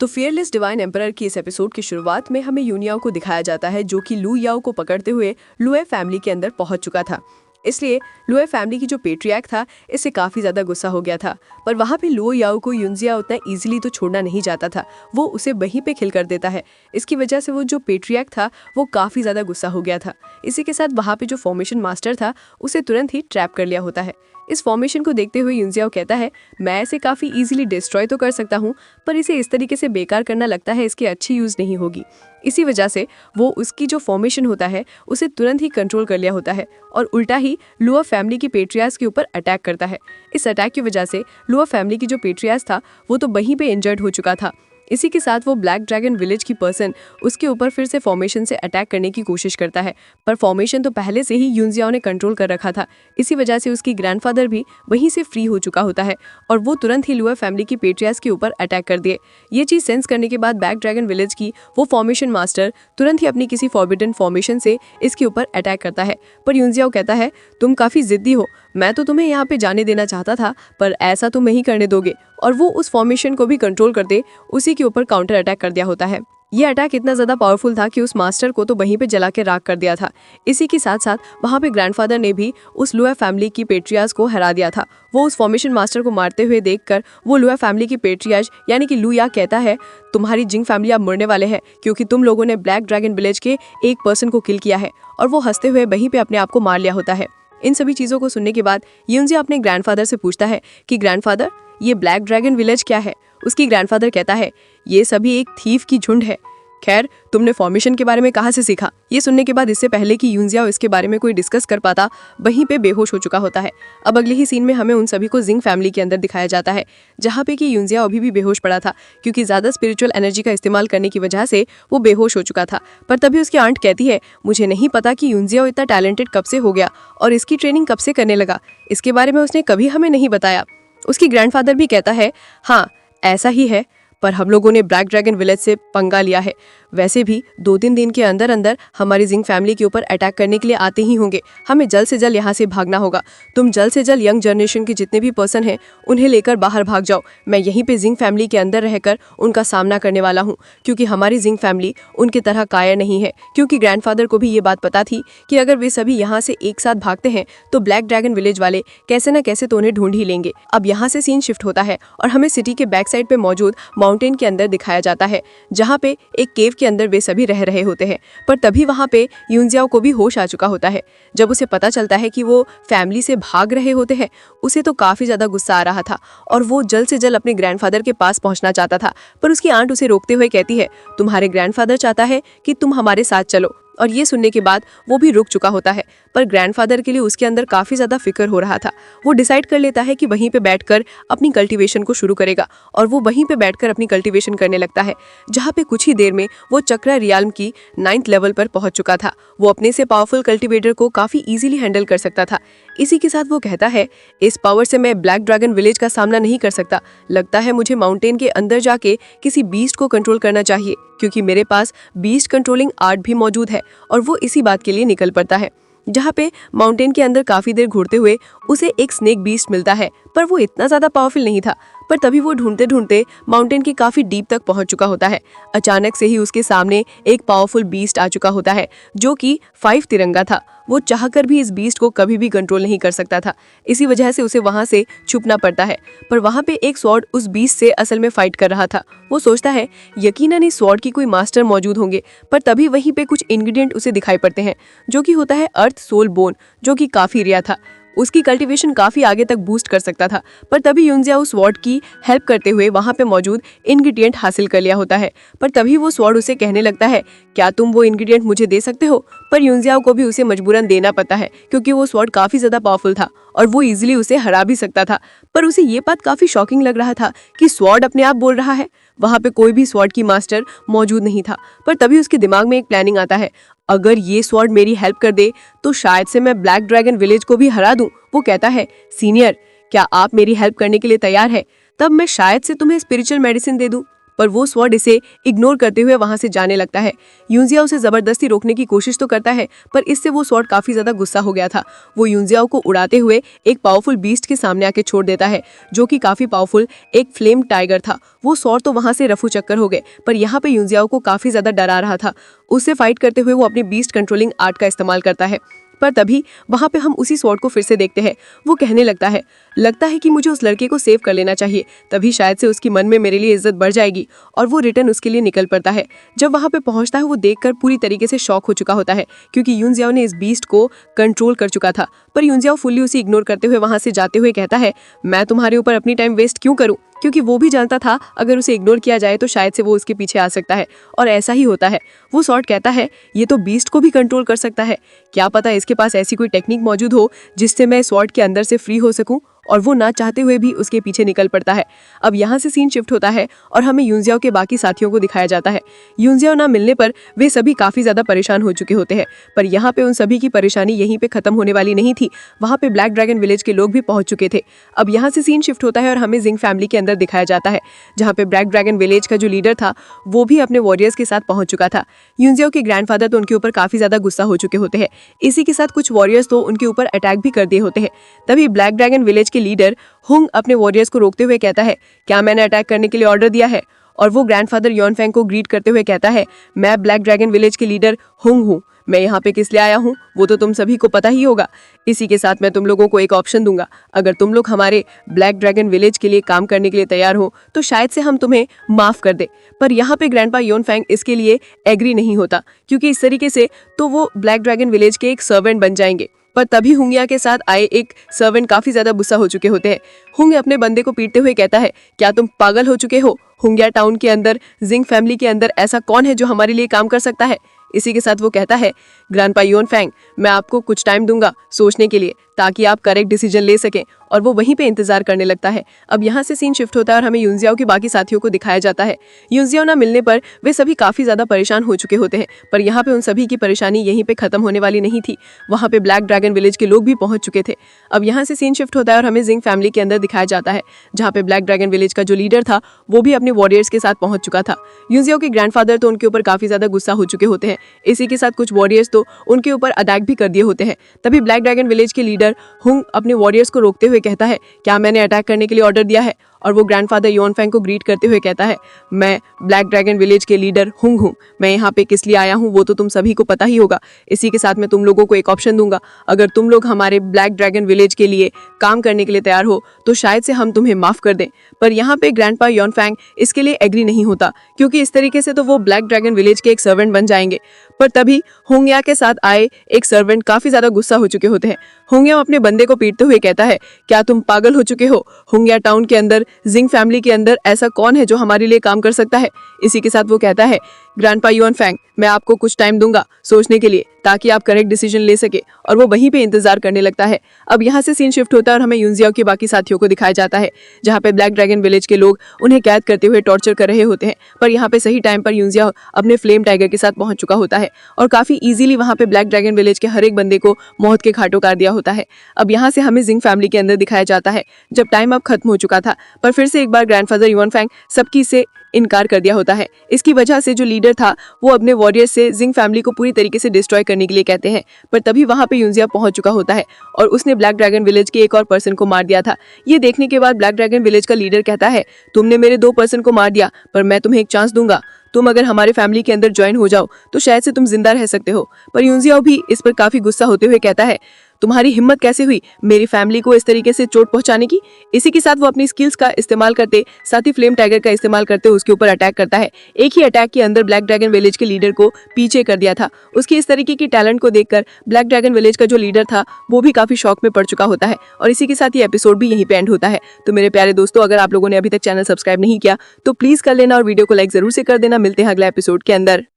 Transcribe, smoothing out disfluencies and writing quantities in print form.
तो fearless divine emperor की इस एपिसोड की शुरुआत में हमें यूनियाओ को दिखाया जाता है, जो कि लू याओ को पकड़ते हुए लुए फैमिली के अंदर पहुंच चुका था। इसलिए लुए फैमिली की जो पेट्रियार्क था, इससे काफ़ी ज़्यादा गुस्सा हो गया था। पर वहाँ पे लुओ याओ को युनजिया उतना इजीली तो छोड़ना नहीं जाता था, वो उसे वहीं पे खिल कर देता है। इसकी वजह से वो जो पेट्रियार्क था वो काफ़ी ज़्यादा गुस्सा हो गया था। इसी के साथ वहाँ पे जो फॉर्मेशन मास्टर था उसे तुरंत ही ट्रैप कर लिया होता है। इस फॉर्मेशन को देखते हुए युनजियाओ कहता है, मैं इसे काफ़ी इजीली डिस्ट्रॉय तो कर सकता हूँ, पर इसे इस तरीके से बेकार करना लगता है इसकी अच्छी यूज़ नहीं होगी। इसी वजह से वो उसकी जो फॉर्मेशन होता है उसे तुरंत ही कंट्रोल कर लिया होता है और उल्टा ही लुआ फैमिली की पेट्रियार्स के ऊपर अटैक करता है। इस अटैक की वजह से लुआ फैमिली की जो पेट्रियार्स था वो तो वहीं पे इंजर्ड हो चुका था। इसी के साथ वो ब्लैक ड्रैगन विलेज की पर्सन उसके ऊपर फिर से फॉर्मेशन से अटैक करने की कोशिश करता है, पर फॉर्मेशन तो पहले से ही युनजियाओ ने कंट्रोल कर रखा था। इसी वजह से उसकी ग्रैंडफादर भी वहीं से फ्री हो चुका होता है और वो तुरंत ही लुआ फैमिली की पेट्रियार्स के ऊपर अटैक कर दिए। ये चीज़ सेंस करने के बाद ब्लैक ड्रैगन विलेज की वो फॉर्मेशन मास्टर तुरंत ही अपनी किसी फॉरबिडन फॉर्मेशन से इसके ऊपर अटैक करता है। पर युनजियाओ कहता है, तुम काफ़ी जिद्दी हो, मैं तो तुम्हें यहाँ पे जाने देना चाहता था, पर ऐसा तुम नहीं करने दोगे। और वो उस फॉर्मेशन को भी कंट्रोल करते उसी के ऊपर काउंटर अटैक कर दिया होता है। ये अटैक इतना ज़्यादा पावरफुल था कि उस मास्टर को तो वहीं पे जला के राख कर दिया था। इसी के साथ साथ वहाँ पे ग्रैंडफादर ने भी उस लुआ फैमिली की पेट्रियार्स को हरा दिया था। वो उस फॉर्मेशन मास्टर को मारते हुए देखकर वो लुआ फैमिली की पेट्रियार्स यानी कि लुया कहता है, तुम्हारी जिंग फैमिली अब मरने वाले हैं क्योंकि तुम लोगों ने ब्लैक ड्रैगन विलेज के एक पर्सन को किल किया है। और वो हंसते हुए वहीं पे अपने आप को मार लिया होता है। इन सभी चीज़ों को सुनने के बाद युनजिया अपने ग्रैंडफादर से पूछता है कि ग्रैंडफादर, ये ब्लैक ड्रैगन विलेज क्या है? उसकी ग्रैंडफादर कहता है, ये सभी एक थीफ की झुंड है। खैर, तुमने फॉर्मेशन के बारे में कहाँ से सीखा? ये सुनने के बाद इससे पहले कि युनजिया इसके बारे में कोई डिस्कस कर पाता, वहीं पे बेहोश हो चुका होता है। अब अगले ही सीन में हमें उन सभी को जिंग फैमिली के अंदर दिखाया जाता है, जहाँ पे कि युनजिया अभी भी बेहोश पड़ा था क्योंकि ज़्यादा स्पिरिचुअल एनर्जी का इस्तेमाल करने की वजह से वो बेहोश हो चुका था। पर तभी उसकी आंट कहती है, मुझे नहीं पता कि युनजिया इतना टैलेंटेड कब से हो गया और इसकी ट्रेनिंग कब से करने लगा, इसके बारे में उसने कभी हमें नहीं बताया। उसकी ग्रैंडफादर भी कहता है, हाँ ऐसा ही है, पर हम लोगों ने ब्लैक ड्रैगन विलेज से पंगा लिया है। वैसे भी 2-3 दिन के अंदर अंदर हमारी जिंग फैमिली के ऊपर अटैक करने के लिए आते ही होंगे। हमें जल्द से जल्द यहाँ से भागना होगा। तुम जल्द से जल्द यंग जनरेशन के जितने भी पर्सन हैं उन्हें लेकर बाहर भाग जाओ। मैं यहीं पे जिंग फैमिली के अंदर रहकर उनका सामना करने वाला हूँ, क्योंकि हमारी जिंग फैमिली उनकी तरह कायर नहीं है। क्योंकि ग्रैंडफादर को भी ये बात पता थी कि अगर वे सभी यहाँ से एक साथ भागते हैं तो ब्लैक ड्रैगन विलेज वाले कैसे न कैसे तो उन्हें ढूंढ ही लेंगे। अब यहाँ से सीन शिफ्ट होता है और हमें सिटी के बैक साइड पे मौजूद माउंटेन के अंदर दिखाया जाता है, जहाँ पे एक केव के अंदर वे सभी रह रहे होते हैं। पर तभी वहाँ पे युनजियाओ को भी होश आ चुका होता है। जब उसे पता चलता है कि वो फैमिली से भाग रहे होते हैं, उसे तो काफी ज्यादा गुस्सा आ रहा था और वो जल्द से जल्द अपने ग्रैंडफादर के पास पहुंचना चाहता था। पर उसकी आंट उसे रोकते हुए कहती है, तुम्हारे ग्रैंडफादर चाहता है कि तुम हमारे साथ चलो। और ये सुनने के बाद वो भी रुक चुका होता है, पर ग्रैंडफादर के लिए उसके अंदर काफ़ी ज़्यादा फिक्र हो रहा था। वो डिसाइड कर लेता है कि वहीं पे बैठकर अपनी कल्टीवेशन को शुरू करेगा और वो वहीं पे बैठकर अपनी कल्टीवेशन करने लगता है, जहाँ पे कुछ ही देर में वो चक्रा रियाल्म की 9th लेवल पर पहुंच चुका था। वो अपने से पावरफुल कल्टीवेटर को काफ़ी ईजिली हैंडल कर सकता था। इसी के साथ वो कहता है, इस पावर से मैं ब्लैक ड्रैगन विलेज का सामना नहीं कर सकता। लगता है मुझे माउंटेन के अंदर जाके किसी बीस्ट को कंट्रोल करना चाहिए, क्योंकि मेरे पास बीस्ट कंट्रोलिंग आर्ट भी मौजूद है। और वो इसी बात के लिए निकल पड़ता है। जहाँ पे माउंटेन के अंदर काफी देर घूरते हुए उसे एक स्नेक बीस्ट मिलता है, पर वो इतना ज्यादा पावरफुल नहीं था। पर तभी वो ढूंढते ढूंढते माउंटेन के काफी डीप तक पहुंच चुका होता है। अचानक से ही उसके सामने एक पावरफुल बीस्ट आ चुका होता है, जो कि 5 तिरंगा था। वो चाहकर भी इस बीस्ट को कभी भी कंट्रोल नहीं कर सकता था। इसी वजह से उसे वहां से छुपना पड़ता है। पर वहां पे एक स्वॉर्ड उस बीस्ट से असल में फाइट कर रहा था। वो सोचता है यकीनन इस स्वॉर्ड की कोई मास्टर मौजूद होंगे, पर तभी वहीं पे कुछ इंग्रेडिएंट उसे दिखाई पड़ते हैं, जो कि होता है अर्थ सोल बोन, जो कि काफी रेयर था। उसकी कल्टीवेशन काफी आगे तक बूस्ट कर सकता था। पर तभी युनजिया उस स्वॉर्ड की हेल्प करते हुए वहां पे मौजूद इंग्रेडिएंट हासिल कर लिया होता है। पर तभी वो स्वॉर्ड उसे कहने लगता है, क्या तुम वो इंग्रेडिएंट मुझे दे सकते हो? पर युनजिया को भी उसे मजबूरन देना पड़ता है, क्योंकि वो स्वॉर्ड काफी ज्यादा पावरफुल था और वो इजीली उसे हरा भी सकता था। पर उसे ये बात काफी शॉकिंग लग रहा था कि स्वॉर्ड अपने आप बोल रहा है। वहां पे कोई भी स्वॉर्ड की मास्टर मौजूद नहीं था। पर तभी उसके दिमाग में एक प्लानिंग आता है, अगर ये स्वॉर्ड मेरी हेल्प कर दे तो शायद से मैं ब्लैक ड्रैगन विलेज को भी हरा दूं। वो कहता है, सीनियर, क्या आप मेरी हेल्प करने के लिए तैयार है? तब मैं शायद से तुम्हें स्पिरिचुअल मेडिसिन दे दूं। पर वो स्वॉर्ड इसे इग्नोर करते हुए वहां से जाने लगता है। यूनजियाओ उसे जबरदस्ती रोकने की कोशिश तो करता है, पर इससे वो स्वॉर्ड काफी ज्यादा गुस्सा हो गया था। वो यूनजियाओ को उड़ाते हुए एक पावरफुल बीस्ट के सामने आके छोड़ देता है, जो कि काफी पावरफुल एक फ्लेम टाइगर था। वो स्वॉर्ड तो वहां से रफू चक्कर हो गए, पर यहाँ पे यूनजियाओ को काफी ज्यादा डरा रहा था। उससे फाइट करते हुए वो अपनी बीस्ट कंट्रोलिंग आर्ट का इस्तेमाल करता है। पर तभी वहां पे हम उसी स्वॉर्ड को फिर से देखते हैं। वो कहने लगता है कि मुझे उस लड़के को सेव कर लेना चाहिए, तभी शायद से उसकी मन में मेरे लिए इज्जत बढ़ जाएगी, और वो रिटर्न उसके लिए निकल पड़ता है। जब वहां पे पहुंचता है वो देखकर पूरी तरीके से शॉक हो चुका होता है, क्योंकि यूनजियाओ ने इस बीस्ट को कंट्रोल कर चुका था। पर यूनजियाओ फुल्ली उसे इग्नोर करते हुए वहां से जाते हुए कहता है, मैं तुम्हारे ऊपर अपनी टाइम वेस्ट क्यों करूं, क्योंकि वो भी जानता था अगर उसे इग्नोर किया जाए तो शायद से वो उसके पीछे आ सकता है, और ऐसा ही होता है। वो स्वॉर्ड कहता है, ये तो बीस्ट को भी कंट्रोल कर सकता है, क्या पता इसके पास ऐसी कोई टेक्निक मौजूद हो जिससे मैं स्वॉर्ड के अंदर से फ्री हो सकूं, और वो ना चाहते हुए भी उसके पीछे निकल पड़ता है। अब यहाँ से सीन शिफ्ट होता है और हमें यूनजियाओ के बाकी साथियों को दिखाया जाता है। यूनजियाओ ना मिलने पर वे सभी काफी ज्यादा परेशान हो चुके होते हैं, पर यहाँ पे उन सभी की परेशानी यहीं पे खत्म होने वाली नहीं थी। वहाँ पे ब्लैक ड्रैगन विलेज के लोग भी पहुंच चुके थे। अब यहाँ से सीन शिफ्ट होता है और हमें जिंग फैमिली के अंदर दिखाया जाता है, जहाँ पे ब्लैक ड्रैगन विलेज का जो लीडर था वो भी अपने वॉरियर्स के साथ पहुंच चुका था। यूनजियाओ के ग्रैंडफादर तो उनके ऊपर काफी ज्यादा गुस्सा हो चुके होते हैं। इसी के साथ कुछ वॉरियर्स तो उनके ऊपर अटैक भी कर दिए होते हैं। तभी ब्लैक ड्रैगन विलेज के लीडर हुंग अपने वॉरियर्स को रोकते हुए कहता है, क्या मैंने अटैक करने के लिए ऑर्डर दिया है? और वो ग्रैंडफादर योनफेंग को ग्रीट करते हुए कहता है, मैं ब्लैक ड्रैगन विलेज के लीडर हुंग हूँ, मैं यहाँ पे किस लिए आया हूँ वो तो तुम सभी को पता ही होगा। इसी के साथ मैं तुम लोगों को एक ऑप्शन दूंगा, अगर तुम लोग हमारे ब्लैक ड्रैगन विलेज के लिए काम करने के लिए तैयार हो तो शायद से हम तुम्हें माफ कर दे। पर यहाँ पे ग्रैंडपा योनफेंग इसके लिए एग्री नहीं होता, क्योंकि इस तरीके से तो वो ब्लैक ड्रैगन विलेज के एक सर्वेंट बन जाएंगे। पर तभी हुंगिया के साथ आए एक सर्वेंट काफी ज्यादा गुस्सा हो चुके होते हैं। हुंग अपने बंदे को पीटते हुए कहता है, क्या तुम पागल हो चुके हो? हुंगिया टाउन के अंदर जिंग फैमिली के अंदर ऐसा कौन है जो हमारे लिए काम कर सकता है? इसी के साथ वो कहता है, ग्रैंडपा योनफेंग, मैं आपको कुछ टाइम दूंगा सोचने के लिए, ताकि आप करेक्ट डिसीजन ले सकें, और वो वहीं पे इंतजार करने लगता है। अब यहाँ से सीन शिफ्ट होता है और हमें यूनजियाओ के बाकी साथियों को दिखाया जाता है। यूनजियाओ ना मिलने पर वे सभी काफी ज्यादा परेशान हो चुके होते हैं, पर यहाँ पे उन सभी की परेशानी यहीं पे खत्म होने वाली नहीं थी। वहाँ पे ब्लैक ड्रैगन विलेज के लोग भी पहुंच चुके थे। अब यहाँ से सीन शिफ्ट होता है और हमें जिंग फैमिली के अंदर दिखाया जाता है, जहाँ पे ब्लैक ड्रैगन विलेज का जो लीडर था वो भी अपने वॉरियर्स के साथ पहुंच चुका था। यूनजियाओ के ग्रैंडफादर तो उनके ऊपर काफी ज्यादा गुस्सा हो चुके होते हैं। इसी के साथ कुछ वॉरियर्स तो उनके ऊपर अटैक भी कर दिए होते हैं। तभी ब्लैक ड्रैगन विलेज के लीडर हुंग अपने वॉरियर्स को रोकते हुए कहता है, क्या मैंने अटैक करने के लिए ऑर्डर दिया है? और वो ग्रैंडफादर योनफेंग को ग्रीट करते हुए कहता है, मैं ब्लैक ड्रैगन विलेज के लीडर हुंग हूँ, मैं यहाँ पे किस लिए आया हूँ वो तो तुम सभी को पता ही होगा। इसी के साथ मैं तुम लोगों को एक ऑप्शन दूंगा, अगर तुम लोग हमारे ब्लैक ड्रैगन विलेज के लिए काम करने के लिए तैयार हो तो शायद से हम तुम्हें माफ कर दें। पर यहाँ पे ग्रैंडपा योनफेंग इसके लिए एग्री नहीं होता, क्योंकि इस तरीके से तो वो ब्लैक ड्रैगन विलेज के एक सर्वेंट बन जाएंगे। पर तभी हुंगिया के साथ आए एक सर्वेंट काफी ज्यादा गुस्सा हो चुके होते हैं। हुंगिया अपने बंदे को पीटते हुए कहता है, क्या तुम पागल हो चुके हो? हुंगिया टाउन के अंदर जिंग फैमिली के अंदर ऐसा कौन है जो हमारे लिए काम कर सकता है? इसी के साथ वो कहता है, ग्रैंडपा योनफेंग, मैं आपको कुछ टाइम दूंगा सोचने के लिए, ताकि आप करेक्ट डिसीजन ले सके, और वो वहीं पे इंतजार करने लगता है। अब यहाँ से सीन शिफ्ट होता है और हमें यूनजियाओ के बाकी साथियों को दिखाया जाता है, जहाँ पे ब्लैक ड्रैगन विलेज के लोग उन्हें कैद करते हुए टॉर्चर कर रहे होते हैं। पर यहाँ पे सही टाइम पर यूनजियाओ अपने फ्लेम टाइगर के साथ पहुंच चुका होता है और काफी इजीली वहाँ पे ब्लैक ड्रैगन विलेज के हर एक बंदे को मौत के घाटों उतार दिया होता है। अब यहाँ से हमें जिंग फैमिली के अंदर दिखाया जाता है, जब टाइम अब खत्म हो चुका था, पर फिर से एक बार ग्रैंडफादर योनफेंग सबकी से इनकार कर दिया होता है। इसकी वजह से जो लीडर था वो अपने वॉरियर्स से जिंग फैमिली को पूरी तरीके से डिस्ट्रॉय करने के लिए कहते हैं। पर तभी वहां पे यूनजिया पहुंच चुका होता है और उसने ब्लैक ड्रैगन विलेज के एक और पर्सन को मार दिया था। ये देखने के बाद ब्लैक ड्रैगन विलेज का लीडर कहता है, तुमने मेरे 2 पर्सन को मार दिया, पर मैं तुम्हें एक चांस दूंगा, तुम अगर हमारे फैमिली के अंदर ज्वाइन हो जाओ तो शायद से तुम जिंदा रह सकते हो। पर यूनजियाओ भी इस पर काफी गुस्सा होते हुए कहता है, तुम्हारी हिम्मत कैसे हुई मेरी फैमिली को इस तरीके से चोट पहुंचाने की? इसी के साथ वो अपनी स्किल्स का इस्तेमाल करते, साथ ही फ्लेम टाइगर का इस्तेमाल करते उसके ऊपर अटैक करता है। एक ही अटैक के अंदर ब्लैक ड्रैगन विलेज के लीडर को पीछे कर दिया था। उसकी इस तरीके की टैलेंट को देखकर ब्लैक ड्रैगन विलेज का जो लीडर था वो भी काफी शॉक में पड़ चुका होता है और इसी के साथ ये एपिसोड भी यहीं पे एंड होता है। तो मेरे प्यारे दोस्तों, अगर आप लोगों ने अभी तक चैनल सब्सक्राइब नहीं किया तो प्लीज कर लेना और वीडियो को लाइक जरूर से कर देना। मिलते हैं अगला एपिसोड के अंदर।